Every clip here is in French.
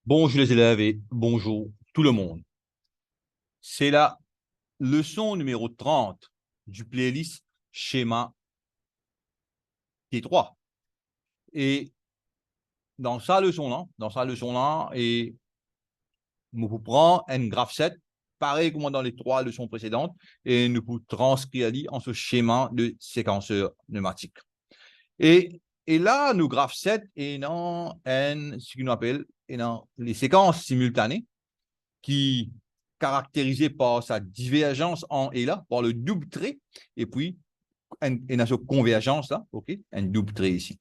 Bonjour les élèves et bonjour tout le monde. C'est la leçon numéro 30 du playlist schéma T3. Et dans sa leçon-là, et nous vous prend un graphe 7, pareil comme dans les trois leçons précédentes, et nous vous transcrire en ce schéma de séquenceur pneumatique. Et là, nous graphe 7 et dans ce qu'on appelle dans les séquences simultanées qui caractérisée par sa divergence en et là, par le double trait, et puis une convergence là, ok, un double trait ici.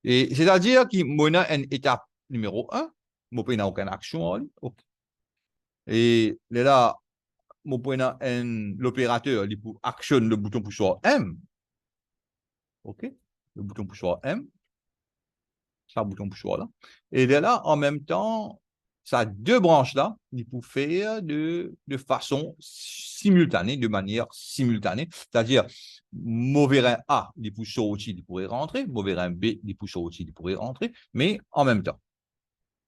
Et c'est-à-dire qu'on a une étape numéro 1, on n'a aucune action, okay. Et là, l'opérateur actionne le bouton poussoir M, ok, le bouton poussoir M, ça, le bouton poussoir là. Et là, en même temps, ça a deux branches là, il peut faire de façon simultanée, de manière simultanée. C'est-à-dire, mauvais rein A, il peut sortir, il pourrait rentrer, mauvais rein B, il peut sortir, il pourrait rentrer, mais en même temps.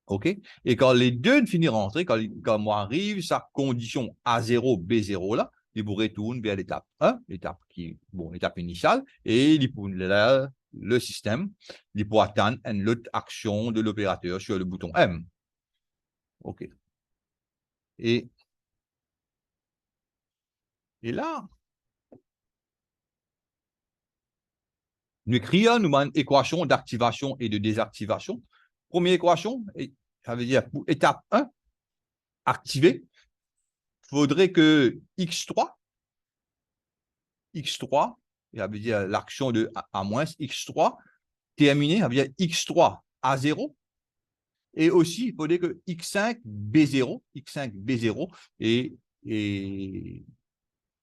OK? Et quand les deux finissent rentrer, quand moi arrive sa condition A0, B0 là, il vous retourne vers l'étape 1, l'étape initiale, et il peut, le système, il peut atteindre une autre action de l'opérateur sur le bouton M. OK. Et là, nous écrivons une équation d'activation et de désactivation. Première équation, ça veut dire pour étape 1, activer, il faudrait que X3, ça veut dire l'action de A moins, X3, terminée, ça veut dire X3 A0, et aussi, il faudrait que X5 B0, et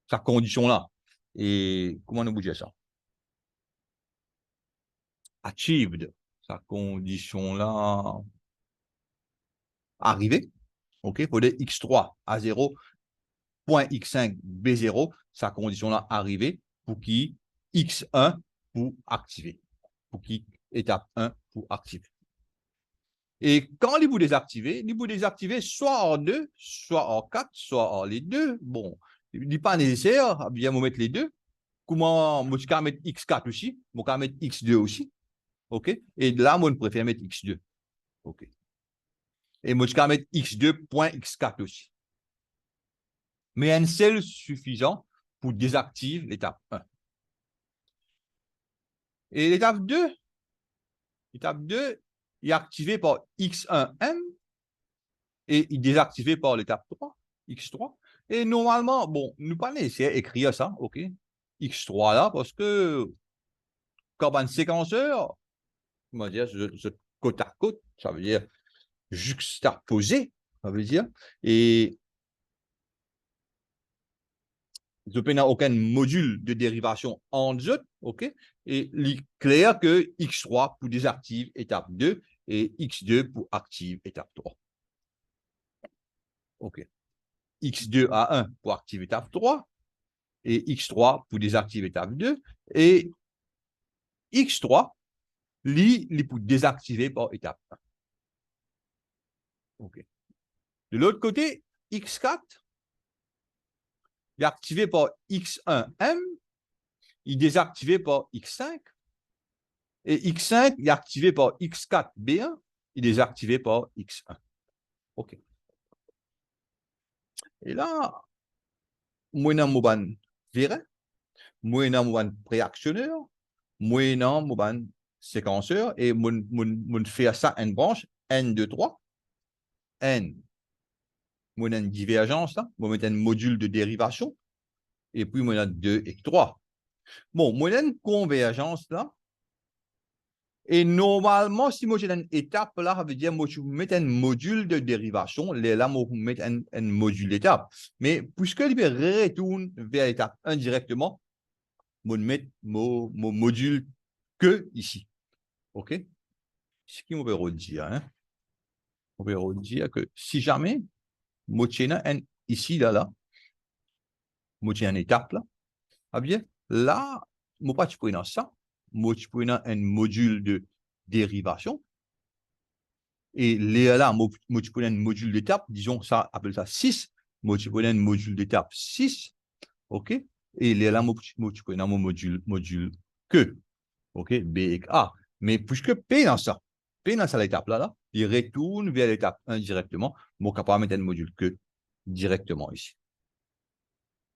sa condition-là. Et comment on bouge ça? Achieved, sa condition-là, arrivée. OK, il faudrait X3 A0, point X5 B0, sa condition-là, arrivée, pour qui X1 pour activer. Pour qui étape 1 pour activer. Et quand il vous désactiver soit en 2, soit en 4, soit en les deux. Bon, il n'est pas nécessaire, bien vous mettre les deux. Comment, moi, je peux mettre X4 aussi, je peux mettre X2 aussi. OK? Et là, moi, je préfère mettre X2. OK? Et moi, je peux mettre X2.X4 aussi. Mais un seul suffisant pour désactiver l'étape 1. Et l'étape 2, il est activé par X1M et il est désactivé par l'étape 3, X3. Et normalement, bon, nous pas nécessaire d'écrire ça, OK? X3 là, parce que quand un séquenceur, comment dire, côte à côte, ça veut dire juxtaposé, ça veut dire, et je n'ai aucun module de dérivation en eux, OK? Et il est clair que X3 pour désactiver étape 2 et X2 pour activer étape 3. OK. X2 à 1 pour activer étape 3 et X3 pour désactiver étape 2 et X3, il pour désactiver par étape 1. OK. De l'autre côté, X4, il est activé par X1M, il est désactivé par X5, et X5, il est activé par X4B1, il est désactivé par X1. OK. Et là, moi, dans mon viré, moi, dans mon préactionneur, moi, dans mon séquenceur, et mon faire ça une branche, N de 3, N, moi, dans une divergence, là, moi, mettre un module de dérivation, et puis moi, dans 2 et 3. Bon, moi, dans une convergence, là, et normalement, si moi j'ai une étape là, ça veut dire moi je mets un module de dérivation, là, moi je mets un module d'étape. Mais puisque je retourne vers l'étape 1 directement, moi je mets mon module que ici. OK? Ce qui me veut redire, hein? On veut redire que si jamais moi j'ai un ici, là, moi j'ai une étape là, ah bien, là, moi pas tu prends ça, moi tu prends un module de dérivation. Et là, moi, tu connais un module d'étape, disons ça, appelle ça 6. Moi, tu connais un module d'étape 6. OK? Et là, moi, tu connais mon module que. OK? B et A. Mais puisque P dans cette étape-là, il retourne vers l'étape 1 directement. Moi, capable de mettre un module que directement ici.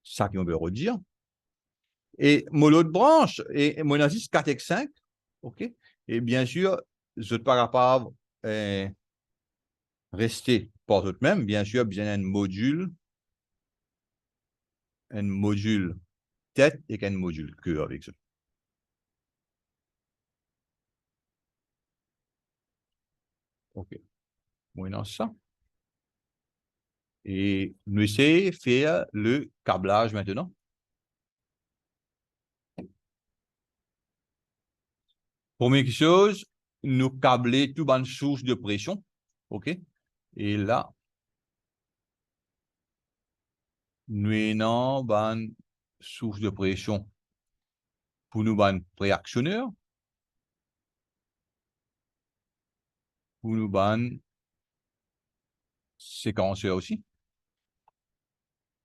Ça qu'on veut redire. Et mon autre branche, et mon analyse 4x5, OK? Et bien sûr, je ne suis pas capable rester par tout-même. Bien sûr, bien un module tête et un module queue avec ça. OK. Moi, ça. Et nous essayons de faire le câblage maintenant. Première chose, nous câbler tout une source de pression. OK? Et là, nous avons une source de pression pour nous, un préactionneur, pour nous, un séquenceur aussi.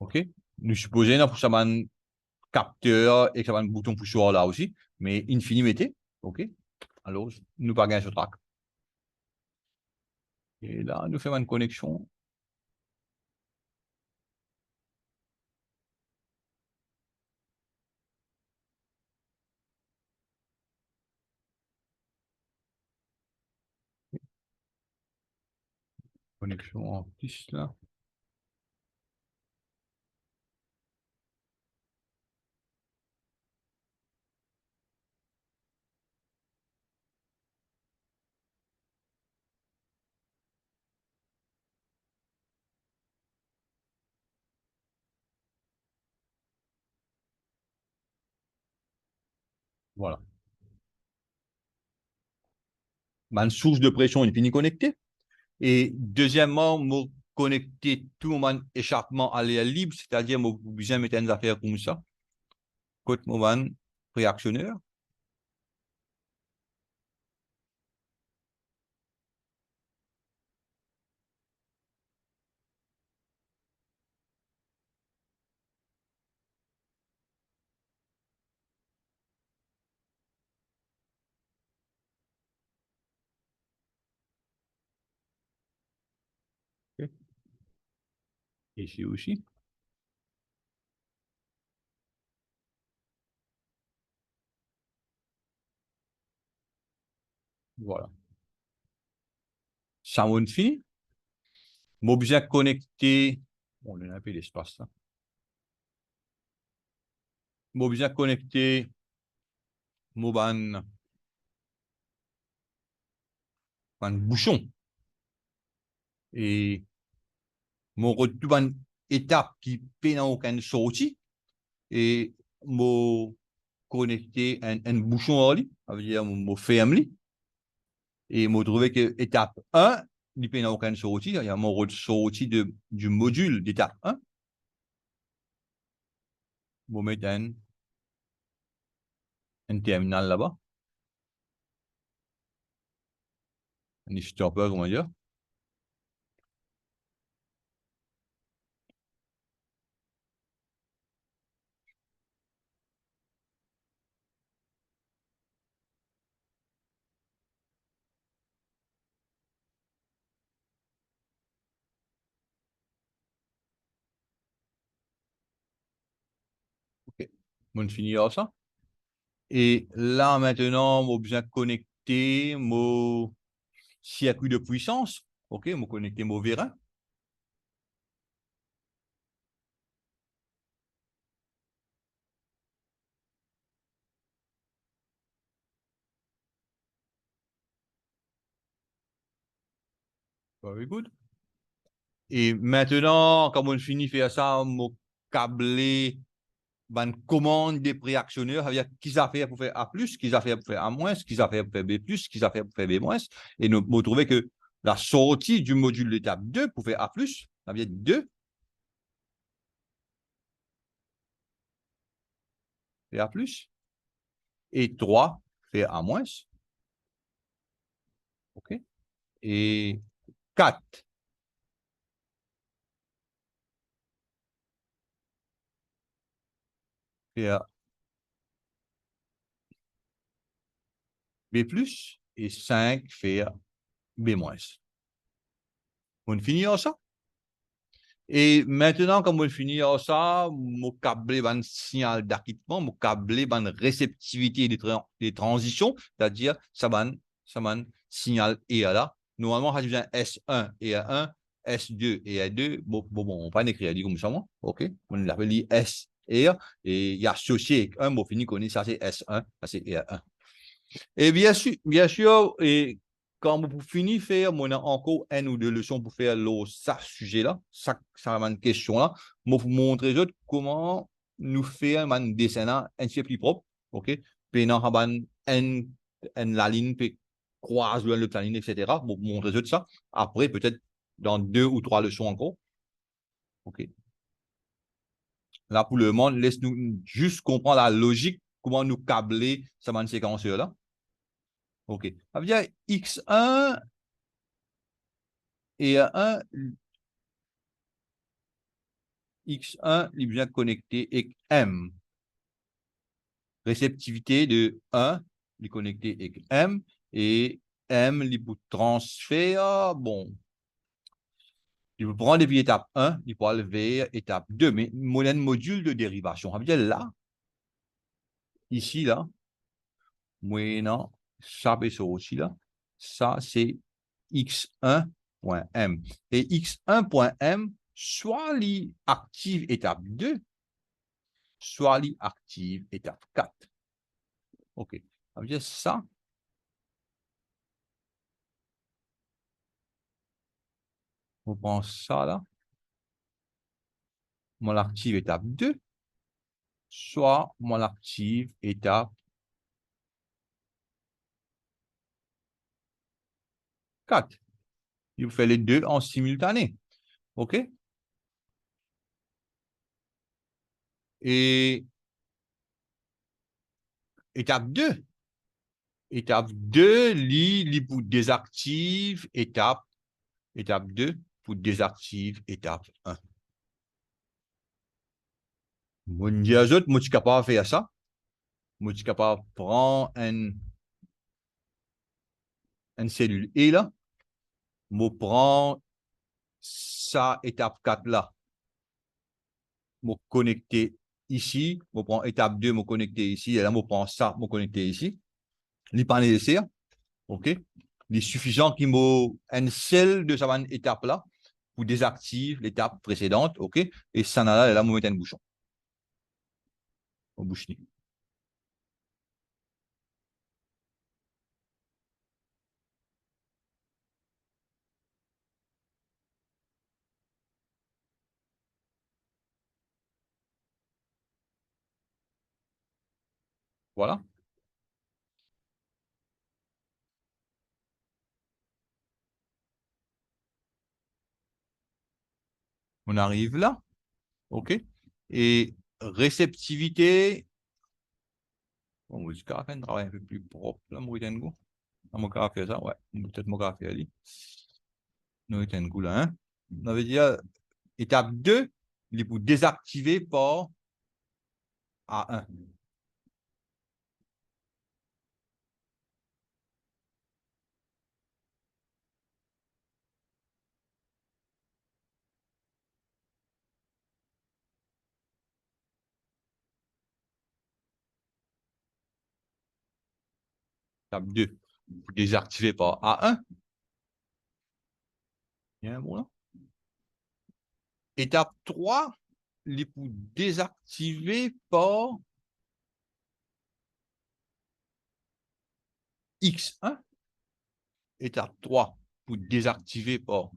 OK? Nous supposons pour ça un capteur et que ça un bouton poussoir là aussi, mais infiniment. OK? Alors, nous pas gagner ce track. Et là, nous faisons une connexion. Connexion en piste là. Voilà. Une source de pression infinie connectée. Et deuxièmement, me connecter tout mon échappement à l'air libre, c'est-à-dire, moi, besoin mettre des affaires comme ça. Côté mon réactionneur. Okay. Ici aussi. Voilà. Ça m'a fini. Moi, besoin connecter. On a un peu l'espace là. Moi, besoin connecter mon bouchon. Et mon retour une étape qui peine aucun sortie. Et mon connecter un bouchon en ligne, ça veut dire mon ferme. Et je trouvé que étape 1, il n'y a aucune sortie, il y a mon sortie du module d'étape 1. Je vais mettre un terminal là-bas, un stopper, comment dire. OK. On finit ça. Et là, maintenant, je besoin de connecter mon circuit de puissance. OK, je connecter mon vérin. Very good. Et maintenant, quand on finit de faire ça, je câbler une commande des préactionneurs, ça veut dire qu'ils a fait pour faire A+, qu'ils a fait pour faire A-, qu'ils a fait pour faire B+, qu'ils a fait pour faire B-. Et nous trouvons que la sortie du module d'étape 2 pour faire A+, ça veut dire 2 fait A+, et 3 fait A-. OK? et 4. Faire B+, et 5 faire B-. On finit ça? Et maintenant, comme on finit ça, mon câble un signal d'acquittement, mon câble une réceptivité des transitions, c'est-à-dire ça va signal et à là. Normalement, on a S1 et A1, S2 et A2. Bon, on va pas écrire comme ça, ok? On l'appelle S et A, et il y a associé avec un, bon, fini, connaît ça, c'est S1, ça c'est A1. Et bien sûr, et quand vous finissez de faire, on a encore une ou deux leçons pour faire ça sujet-là, ça une question-là. Je vous montrer comment nous faire un dessin un petit peu plus propre. OK? Puis, on a la ligne, puis croise le planning, etc. Pour vous montrer ça. Après, peut-être dans 2 ou 3 leçons encore. OK? Là, pour le moment, laisse-nous juste comprendre la logique, comment nous câbler cette séquenceur-là. OK. Ça veut dire X1 et X1 est bien connecté avec M. Réceptivité de 1 est connecté avec M et M il peut transfert, bon, il peut prendre depuis étape 1, il peut aller vers étape 2, mais mon module de dérivation, ça veut dire là, ici, là, non, ça peut aussi là, ça c'est X1.M. Et X1.M, soit active étape 2, soit active étape 4. OK. Ça veut dire ça. On prend ça là. On l'active étape 2, soit on l'active étape 4. Il fait les deux en simultané. OK? Et étape 2. Étape 2, pour désactive étape 2 pour désactive étape 1. Moi, je suis capable de faire ça. Moi, je suis capable de prendre une cellule E là. Je prends ça, étape 4 là. Je connecter ici. Je prends étape 2, je connecter ici. Et là, je prends ça, je connecter ici. Les panneaux d'essai, OK? Il est suffisant qu'il me une seule de cette étape là pour désactiver l'étape précédente, OK? Et ça là, là, je mets un bouchon. Un bouchon. Voilà. On arrive là, OK? Et réceptivité, bon, je vais faire un travail un peu plus propre là, moi, je vais faire ça, ouais, peut-être moi, je vais faire nous, je là, hein? On veut dire, étape 2, il est pour désactiver par A1. Étape 2, pour désactiver par A1. Il y a un mot là? Étape 3, il est pour désactiver par X1. Étape 3, pour désactiver par.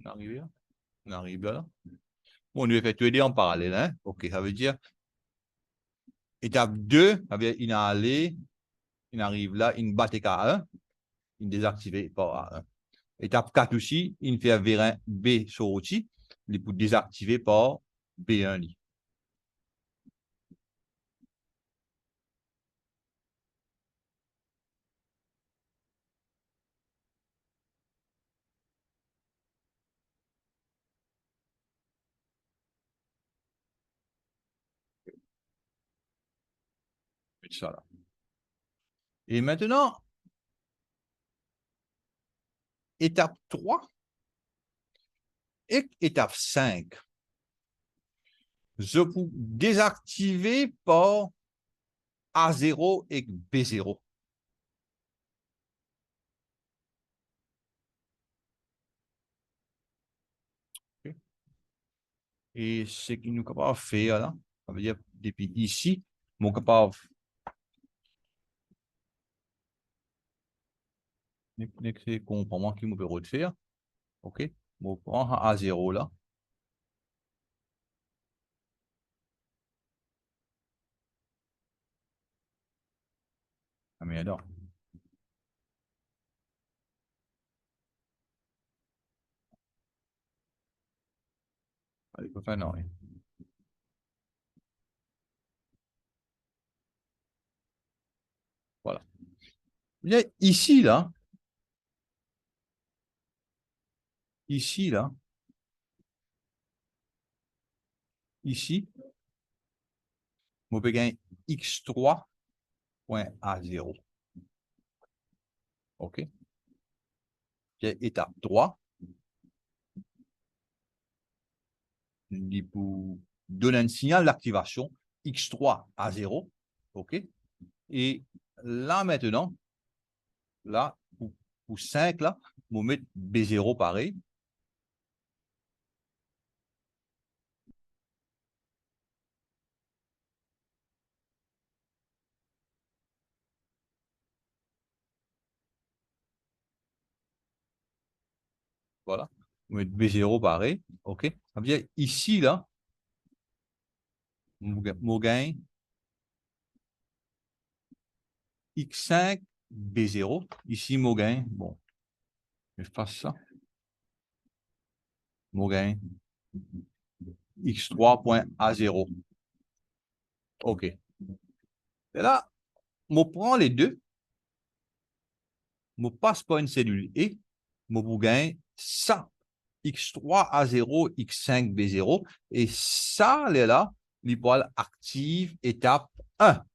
On arrive là? On arrive là? Bon, on devait faire tous les deux en parallèle, hein? OK, ça veut dire, étape 2, il a allé, il arrive là, il bat K1, il désactive par A1. Étape 4 aussi, il fait vers B sur outil, il peut désactiver par B1. Ça là. Et maintenant, étape 3 et étape 5. Je peux désactiver par A0 et B0. Okay. Et ce qui nous est capable de faire là, ça veut dire depuis ici, nous sommes capables de comprendre qui nous peut faire. OK? On prend A0 là. Mais alors, allez, faut faire non. Voilà. Bien, ici là, ici là, ici, on peut gagner x3.a0. OK? Bien, étape 3, pour donner un signal d'activation x3 à 0. OK? Et là maintenant, là, pour 5, là, on va mettre B0 pareil. Voilà. On va mettre B0 pareil. OK? Ça veut dire ici, là, on gagne x5 B0. Ici, on gagne, bon, je fasse ça. On gagne x3.a0. OK. Et là, on prend les deux. On passe par une cellule E. On gagne ça. x3A0, x5B0. Et ça, là, l'hyperbole active étape 1.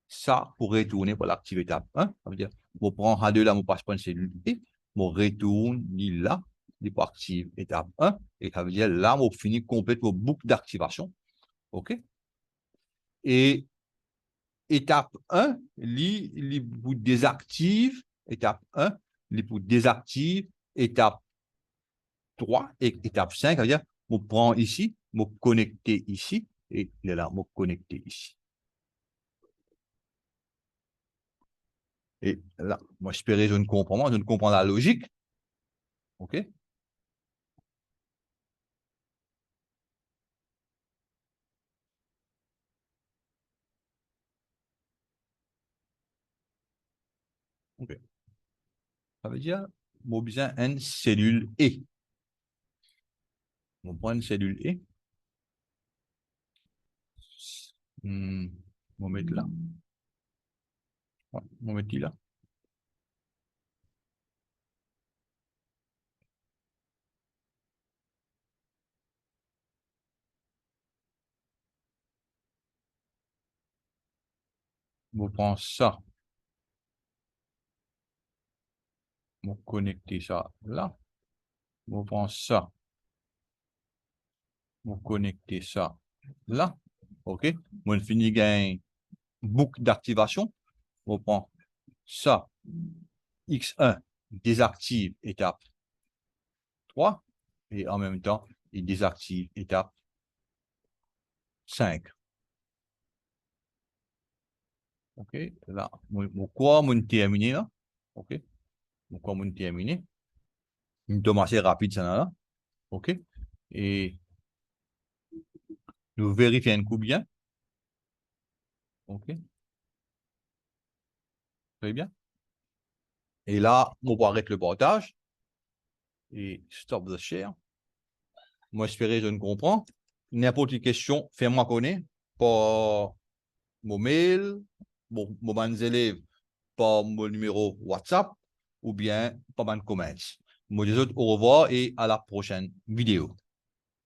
Ça, pour retourner pour l'active étape 1, ça veut dire, on prend A2 là, on passe par une cellule E. On retourne là, l'hyperbole active étape 1. Et ça veut dire, là, on finit complètement boucle d'activation. OK? Et étape 1, il vous désactive, étape 1, il vous désactive, étape 3 et étape 5, ça veut dire, on prend ici, on connecter ici, et là, on connecter ici. Et là, moi, j'espère que je ne comprends la logique. OK? OK. Ça veut dire, on a besoin d'une cellule E. On prend une cellule E. On va mettre là. Ouais, on va mettre là. On prend ça. On connecter ça là. On prend ça. On connecter ça là. OK? On finit gain boucle d'activation. On prend ça. X1 désactive étape 3 et en même temps, il désactive étape 5. OK? Là, mon quoi, mon terminé là. OK? Mon quoi, mon terminé. Une tombe assez rapide, ça là. OK? Et nous vérifions un coup bien. OK? Très bien. Et là, on va arrêter le partage. Et stop the share. Moi, j'espère je ne comprends. N'importe quelle question, fais-moi connaître par mon mail, mon élèves, par mon numéro WhatsApp ou bien par mon commentaire. Moi, je vous dis au revoir et à la prochaine vidéo.